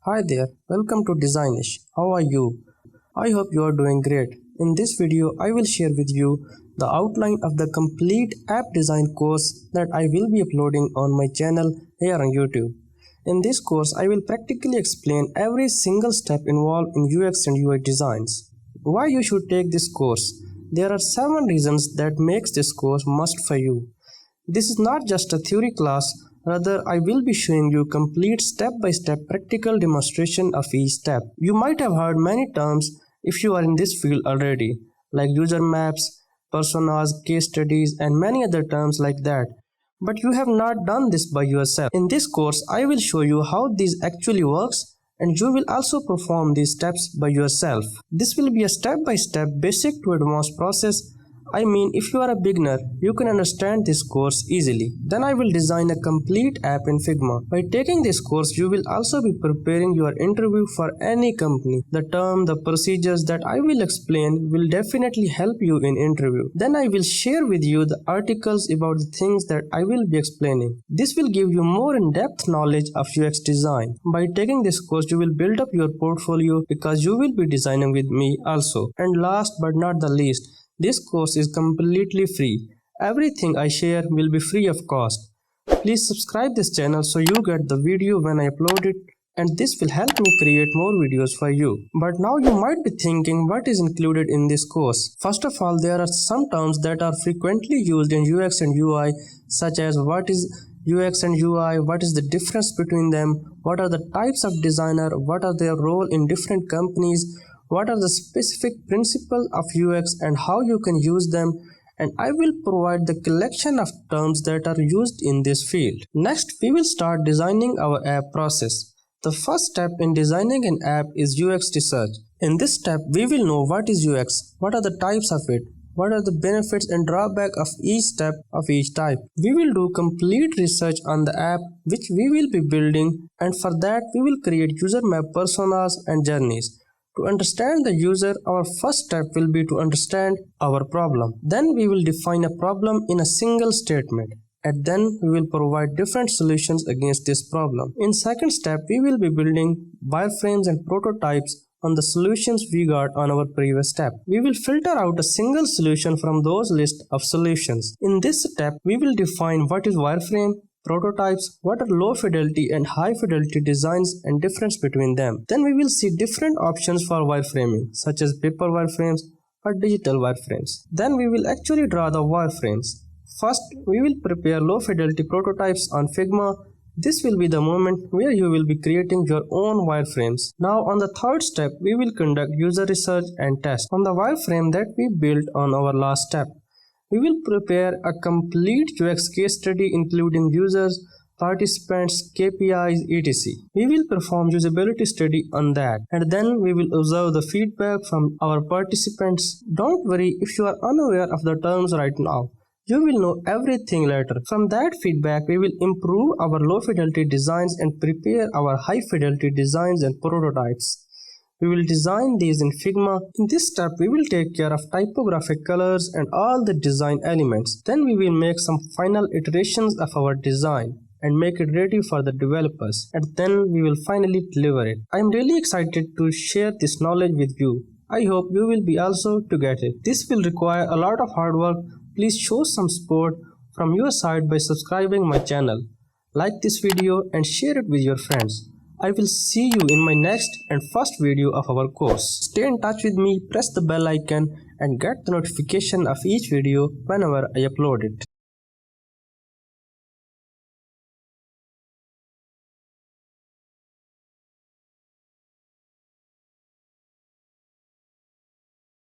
Hi there, welcome to Designesh. How are you? I hope you are doing great. In this video, I will share with you the outline of the complete app design course that I will be uploading on my channel here on YouTube. In this course, I will practically explain every single step involved in UX and UI designs. Why you should take this course? There are 7 reasons that makes this course must for you. This is not just a theory class, rather I will be showing you complete step-by-step practical demonstration of each step. You might have heard many terms if you are in this field already, like user maps, personas, case studies, and many other terms like that. But you have not done this by yourself. In this course, I will show you how this actually works, and you will also perform these steps by yourself. This will be a step-by-step basic to advanced process. I mean, if you are a beginner, you can understand this course easily. Then I will design a complete app in Figma. By taking this course, you will also be preparing your interview for any company. The term, the procedures that I will explain will definitely help you in interview. Then I will share with you the articles about the things that I will be explaining. This will give you more in-depth knowledge of UX design. By taking this course, you will build up your portfolio because you will be designing with me also. And last but not the least, this course is completely free. Everything I share will be free of cost. Please subscribe this channel so you get the video when I upload it, and this will help me create more videos for you. But now you might be thinking what is included in this course. First of all, there are some terms that are frequently used in UX and UI, such as what is UX and UI, what is the difference between them, what are the types of designer, what are their role in different companies, what are the specific principles of UX and how you can use them, and I will provide the collection of terms that are used in this field. Next, we will start designing our app process. The first step in designing an app is UX research. In this step, we will know what is UX, what are the types of it, what are the benefits and drawbacks of each step of each type. We will do complete research on the app which we will be building, and for that we will create user map personas and journeys. To understand the user, our first step will be to understand our problem. Then we will define a problem in a single statement, and then we will provide different solutions against this problem. In second step, we will be building wireframes and prototypes on the solutions we got on our previous step. We will filter out a single solution from those list of solutions. In this step, we will define what is wireframe, prototypes, what are low fidelity and high fidelity designs and difference between them. Then we will see different options for wireframing, such as paper wireframes or digital wireframes. Then we will actually draw the wireframes. First, we will prepare low fidelity prototypes on Figma. This will be the moment where you will be creating your own wireframes. Now on the third step, we will conduct user research and test on the wireframe that we built on our last step. We will prepare a complete UX case study including users, participants, KPIs, etc. We will perform usability study on that, and then we will observe the feedback from our participants. Don't worry if you are unaware of the terms right now. You will know everything later. From that feedback, we will improve our low fidelity designs and prepare our high fidelity designs and prototypes. We will design these in Figma. In this step, we will take care of typographic colors and all the design elements. Then we will make some final iterations of our design and make it ready for the developers. And then we will finally deliver it. I am really excited to share this knowledge with you. I hope you will be also to get it. This will require a lot of hard work. Please show some support from your side by subscribing my channel. Like this video and share it with your friends. I will see you in my next and first video of our course. Stay in touch with me, press the bell icon and get the notification of each video whenever I upload it.